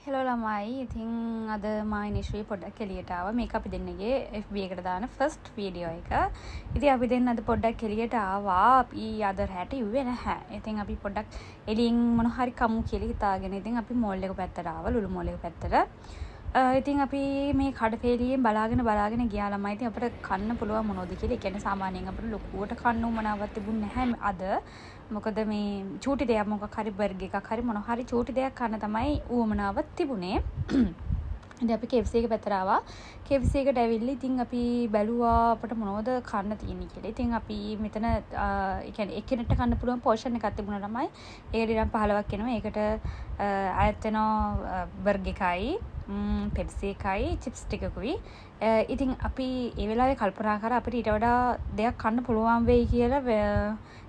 Hello ළමයි ඉතින් අද මායිනිශ්‍රී පොඩ්ඩක් එළියට ආවා. මේක අපි දෙන්නගේ FB එකට දාන ෆස්ට් වීඩියෝ එක. ඉතින් අපි දෙන්න අද පොඩ්ඩක් එළියට ආවා. අපි අද රැට ඉුවේ නැහැ. ඉතින් අපි පොඩ්ඩක් එළියෙන් මොන හරි කමු කියලා හිතාගෙන ඉතින් අපි මෝල් එක පැත්තට ආවා. ලුලු මෝල් එක පැත්තට. ඉතින් අපි මේ කඩපේලියෙන් බලාගෙන ගියා ළමයි. ඉතින් අපිට කන්න පුළුවන් මොනවද කියලා. ඒ කියන්නේ සාමාන්‍යයෙන් අපිට ලොකුවට කන්න උමනාවක් තිබුණේ නැහැ අද. මොකද මේ චූටි දෙයක් මොකක් හරි බර්ගර් එකක් හරි මොන හරි චූටි දෙයක් කන්න තමයි උවමනාවක් තිබුණේ. ඉතින් අපි KFC එක පැත්තට ආවා. KFC එකට ඇවිල්ලා ඉතින් අපි බැලුවා අපිට මොනවද කන්න තියෙන්නේ කියලා. ඉතින් අපි මෙතන ඒ කියන්නේ එක්කෙනෙක්ට කන්න පුළුවන් පෝෂන් එකක් තිබුණා ළමයි. ඒකට ඉරන් 15ක් එනවා. ඒකට අයත් වෙනවා බර්ගර් එකයි පෙප්සි එකයි චිප්ස් ටිකකුයි. ඉතින් අපි ඒ වෙලාවේ කල්පනා කරා අපිට ඊට වඩා දෙයක් කන්න පුළුවන් වෙයි කියලා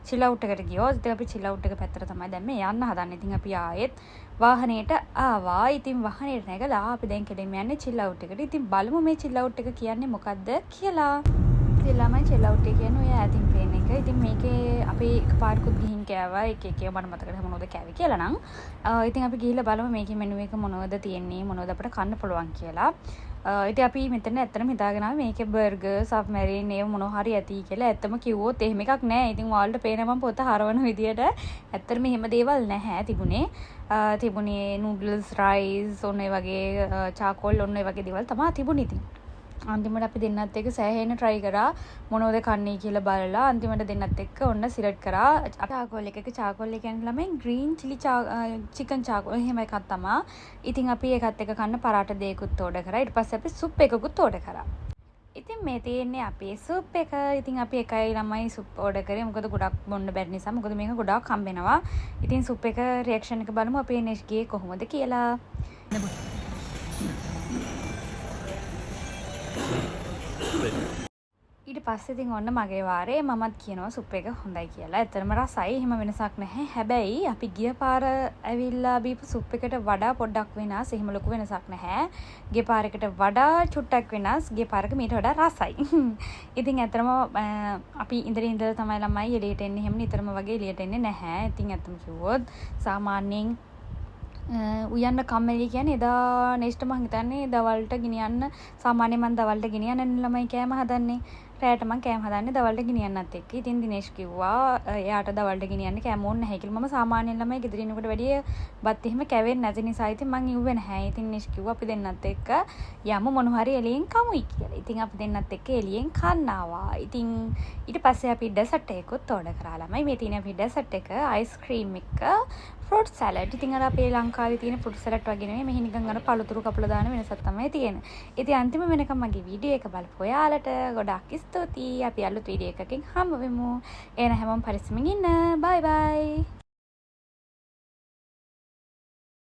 චිල් අවුට් එකට ගියෝ. ඉතින් අපි චිල් අවුට් එක පැත්තට තමයි දැන් මේ යන්න හදන්නේ. ඉතින් අපි ආයෙත් වාහනේට ආවා. ඉතින් වාහනේට නැගලා අපි දැන් කෙලින්ම යන්නේ චිල් අවුට් එකට. ඉතින් බලමු මේ චිල් අවුට් එක කියන්නේ මොකද්ද කියලා. ඉතින් ළමයි චිල් අවුට් එක කියන්නේ ඔය ඈතින් පේන එක. ඉතින් මේකේ අපි එකපාරකුත් ගිහින් කෑවා. එක මට මතක නැහැ මොනවද කෑවේ කියලා නම්. ඉතින් අපි ගිහිල්ලා බලමු මේකේ මෙනු එක මොනවද තියෙන්නේ මොනවද අපිට කන්න පුළුවන් කියලා. ඉතින් අපි මෙතන ඇත්තටම හිතාගෙන ආවේ මේකේ බර්ගර්, සබ්මැරින් ඒව මොනවා හරි ඇති කියලා. ඇත්තම කිව්වොත් එහෙම එකක් නැහැ. ඉතින් ඔයාලට පේනවා මම පොත හරවන විදියට ඇත්තටම එහෙම දේවල් නැහැ තිබුණේ. තිබුණේ නූඩල්ස්, රයිස්, ඔන්න ඒ වගේ චාකෝල් ඔන්න ඒ වගේ දේවල් තමයි තිබුණේ. ඉතින් අන්තිමට අපි දෙන්නත් එක්ක සෑහෙන try කරා මොනවද කන්නේ කියලා බලලා අන්තිමට දෙන්නත් එක්ක ඔන්න සිලෙක්ට් කරා. චාකෝල් එකක චාකෝල් එක කියන්නේ ළමයි green chili chicken චාකෝල් එහෙම එකක් තමයි. ඉතින් අපි ඒකත් එක්ක කන්න පරාට දෙකකුත් ඕඩර් කරා. ඊට පස්සේ අපි සුප් එකකුත් ඕඩර් කරා. ඉතින් මේ තියෙන්නේ අපේ සුප් එක. ඉතින් අපි එකයි ළමයි සුප් ඕඩර් කරේ. මොකද ගොඩක් බොන්න බැරි නිසා. මොකද මේක ගොඩක් හම්බෙනවා. ඉතින් සුප් එක රියැක්ෂන් එක බලමු අපේ නෙස්ගේ කොහොමද කියලා. ඊට පස්සේ ඉතින් ඔන්න මගේ වාරේ මමත් කියනවා සුප් එක හොඳයි කියලා. ඇත්තටම රසයි එහෙම වෙනසක් නැහැ. හැබැයි අපි ගිය පාර ඇවිල්ලා බීපු සුප් එකට වඩා පොඩ්ඩක් වෙනස්. එහෙම ලොකු වෙනසක් නැහැ. ගිය පාරකට වඩා චුට්ටක් වෙනස්. ගිය පාරක මීට වඩා රසයි. ඉතින් ඇත්තටම අපි ඉඳලා තමයි ළමයි එළියට එන්නේ. එහෙම නිතරම වගේ එළියට එන්නේ නැහැ. ඉතින් ඇත්තම කිව්වොත් සාමාන්‍යයෙන් උයන්න කම්මැලි කියන්නේ එදා නෙක්ස්ට් මං හිතන්නේ දවල්ට ගෙනියන්න සාමාන්‍යයෙන් මං දවල්ට ගෙනියන්න ළමයි කෑම හදන්නේ. රැයට මං කෑම හදන්නේ දවල්ට ගෙනියන්නත් එක්ක. ඉතින් දිනේෂ් කිව්වා එයාට දවල්ට ගෙනියන්න කෑම ඕනේ නැහැ කියලා. මම සාමාන්‍යයෙන් ළමයි ගෙදර ඉන්නකොට වැඩිය බත් එහෙම කැවෙන්නේ නැති නිසා ඉතින් මං ඉව්වේ නැහැ. ඉතින් දිනේෂ් කිව්වා අපි දෙන්නත් එක්ක යමු මොන හරි එළියෙන් කමුයි කියලා. ඉතින් අපි දෙන්නත් එක්ක එළියෙන් කන්න ආවා. ඉතින් ඊට පස්සේ අපි ඩෙසර්ට් එකකුත් ඕඩර් කරා ළමයි. මේ තියෙන අපි ඩෙසර්ට් එක අයිස්ක්‍රීම් එක ෆෘට් සලාඩ්. ඉතින් අර අපේ ලංකාවේ තියෙන ෆෘට් සලාඩ් වගේ නෙමෙයි. මෙහි නිකන් අර පළතුරු කපලා දාන වෙනසක් තමයි තියෙන්නේ. ඉතින් අන්තිම වෙනකම් මගේ වීඩියෝ එක බලපු ඔයාලට ගොඩාක් ස්තුතියි. අපි අලුත් වීඩියෝ එකකින් හම්බ වෙමු. එහෙනම් හැමෝම පරිස්සමින් ඉන්න. බයි බයි.